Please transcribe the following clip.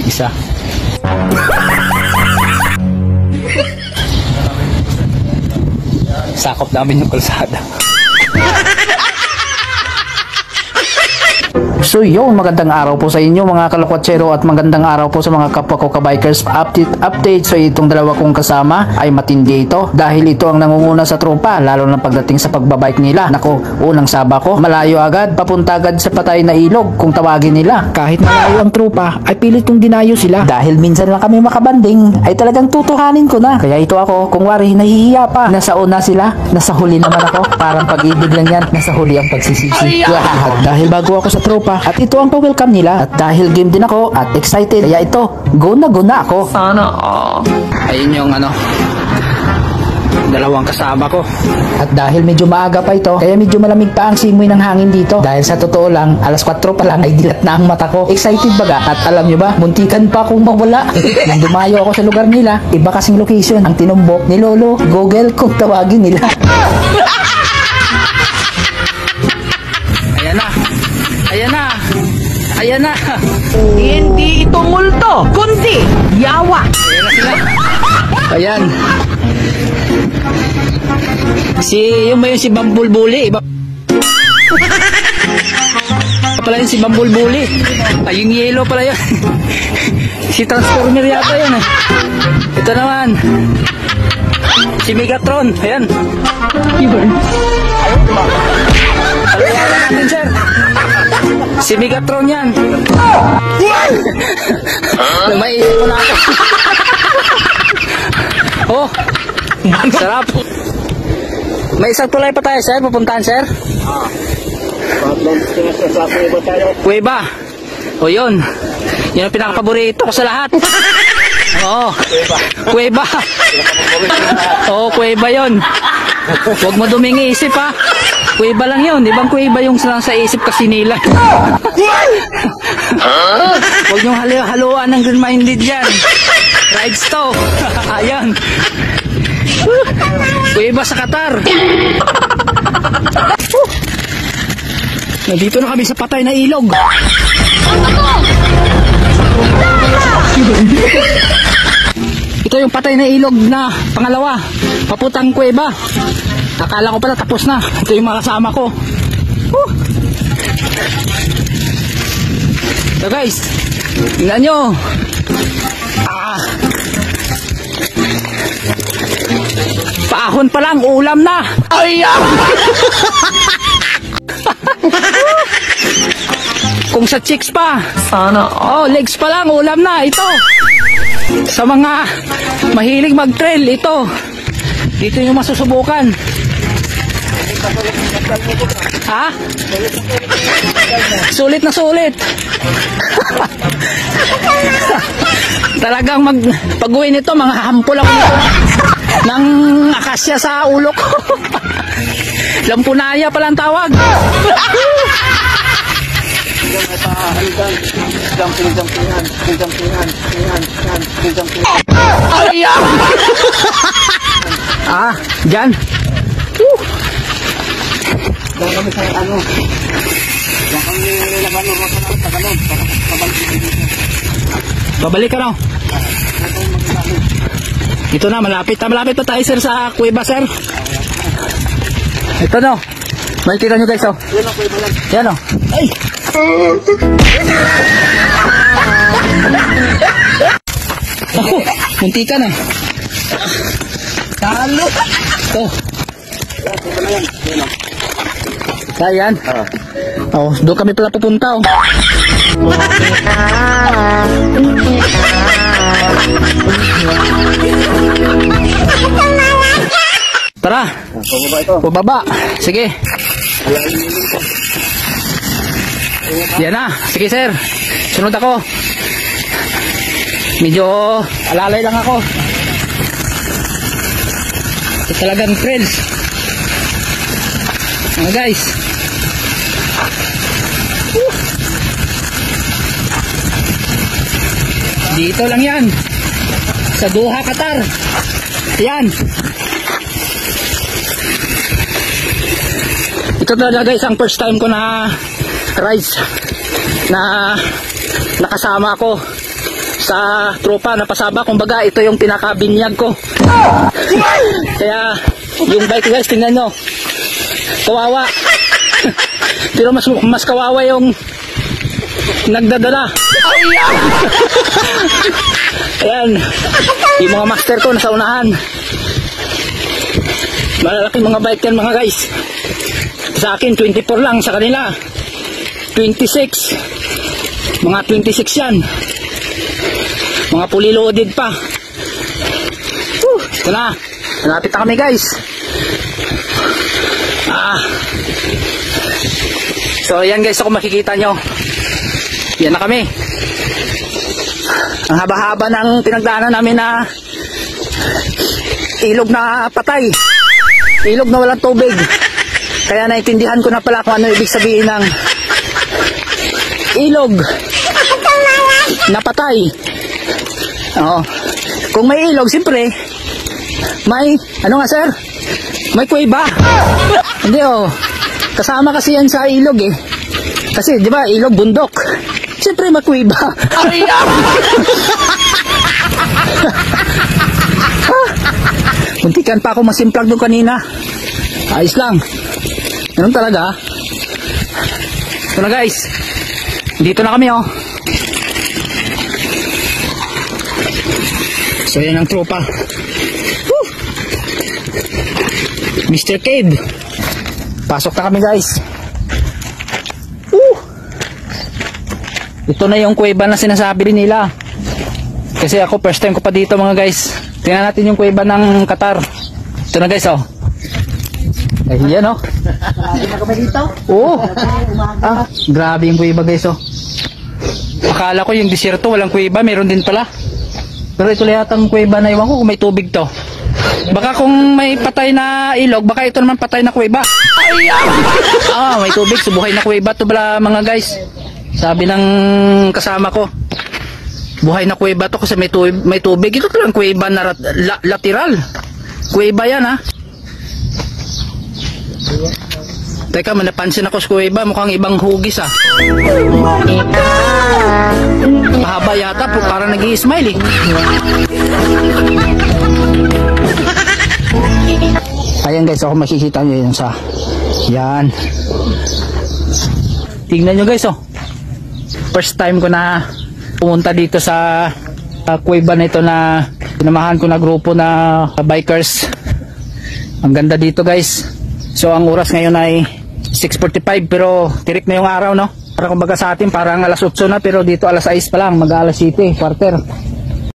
isa. Sakop namin yung kalsada. So yun, magandang araw po sa inyo mga kalokwatsero at magandang araw po sa mga kapwa ko kabikers. Update. So itong dalawa kong kasama ay matindi ito dahil ito ang nangunguna sa tropa, lalo na pagdating sa pagbabike nila. Nako, unang saba ko, malayo agad, papunta agad sa patay na ilog kung tawagin nila. Kahit malayo ang tropa ay pilit kong dinayo sila dahil minsan lang kami makabanding ay talagang tutuhanin ko na. Kaya ito ako, kung wari nahihiya pa, nasa una sila, nasa huli naman ako. Parang pag-ibig lang yan, nasa huli ang pagsisisi. Dahil bago ako sa tropa at ito ang pa-welcome nila at dahil game din ako at excited, kaya ito, go na ako. Sana ayun yung dalawang kasama ko. At dahil medyo maaga pa ito, kaya medyo malamig pa ang simoy ng hangin dito. Dahil sa totoo lang, alas 4 pa lang ay dilat na ang mata ko. Excited baga? At alam nyo ba, muntikan pa akong mawala. Nang dumayo ako sa lugar nila, iba kasing location ang tinumbok ni Lolo Google kung tawagin nila. Ayan na. Hindi ito multo, kundi yawa. Ayan na sila. Ayan. Yung si Bambulbuli. Pala yun si Bambulbuli. Ay, yung yellow pala yun. Si Transformer yata yun eh. Ito naman. Si Megatron. Ayan. Palayaran natin, sir. Si Megatron yan. Lumaisip ko na ako. Oh, sarap. May isang tulay pa tayo, sir. Pupuntahan, sir. Kuweba. O yun. Yun ang pinakapaborito ko sa lahat. Oo. Kuweba. Oo, kuweba yun. Huwag mo duming isip, ha. Kuweba lang yun. Di bang kuweba yung sa isip kasi nila? Huwag niyong haluan ng green-minded yan. Rides to. Ayan. Kuweba sa Qatar. Nandito na kami sa patay na ilog. Ito yung patay na ilog na pangalawa. Paputang kuweba. Akala ko pala tapos na. Ito yung mga kasama ko. So guys, tingnan nyo. Paahon pa lang, ulam na. Ayan. Kung sa chicks pa, sana. Oh, legs pa lang, ulam na. Ito. Sa mga mahilig mag-trail, ito. Dito yung masusubukan. Ha? Sulit na sulit. Talagang pag-uwi nito, mga hampol ako nito ng akasya sa ulo ko. Lampunaya palang tawag. Ayan. Dyan. Diyan kami sa diyan kami nilabano mo sa tagalog. Babalik ka na. Ito na, malapit pa tayo, sir, sa kuweba, sir. Ito no. Makikita nyo, guys, oh. Yan o, kuweba lang. Yan o. Ay! Ako, munti ka na. Talo. Ito. Yan. Oh, doon kami pala pupunta, oh. Tara. Pababa. Sige. Yan na. Sige, sir. Sunod ako. Medyo alalay lang ako. Ito talagang friends. Guys. Dito lang yan. Sa Doha, Qatar. Yan. Ito talaga, guys, ang first time ko na rides na nakasama ako sa tropa na pasaba. Kumbaga, ito yung pinakabinyag ko. Kaya, yung bike guys, tingnan nyo. Kawawa. Pero mas kawawa yung nagdadala. Ayan. Yung mga master ko nasa unahan. Malalaking mga bike yan mga guys. Sa akin 24 lang, sa kanila 26. Mga 26 yan. Mga fully loaded pa. Ito na. Malapit na kami guys. So yan guys, kung makikita nyo, yan na kami. Ang haba-haba ng pinagdaanan namin na ilog na patay, ilog na walang tubig. Kaya naintindihan ko na pala kung ano ibig sabihin ng ilog na patay. Oo. Kung may ilog, siyempre may, ano nga sir? May kuweba. Hindi kasama kasi yan sa ilog eh. Kasi di ba ilog bundok, siyempre may kuweba. Muntikan pa ako masimplag doon kanina. Ayos lang. Ganun talaga. Ito na guys. Dito na kami So yan ang tropa. Woo! Mr. Cave. Pasok na kami guys. Woo! Ito na yung kuweba na sinasabi rin nila. Kasi ako first time ko pa dito mga guys. Tingnan natin yung kuweba ng Qatar. Ito na guys Ay yan Grabe na kami dito. Oo. Grabe yung kuweba guys Akala ko yung desierto walang kuweba, meron din pala. Pero ito yatang kuweba na iwan ko kung may tubig to. Baka kung may patay na ilog, baka ito naman patay na kuweba. May tubig, subuhay na kuweba to pala mga guys. Sabi ng kasama ko, buhay na kuweba to kasi may tubig. Ito lang kuweba na lateral. Kuweba yan Teka, napansin ako sa kuweba, mukhang ibang hugis Mahaba yata, parang nag-i-smile Ayan guys, ako makikita nyo yun sa yan. Tingnan nyo guys first time ko na pumunta dito sa kuweba na ito na pinamahan ko na grupo na bikers. Ang ganda dito guys. So ang oras ngayon ay 6:45 pero tirik na yung araw Para kumbaga sa atin parang alas 8 na pero dito alas 6 pa lang, mag alas 7, quarter.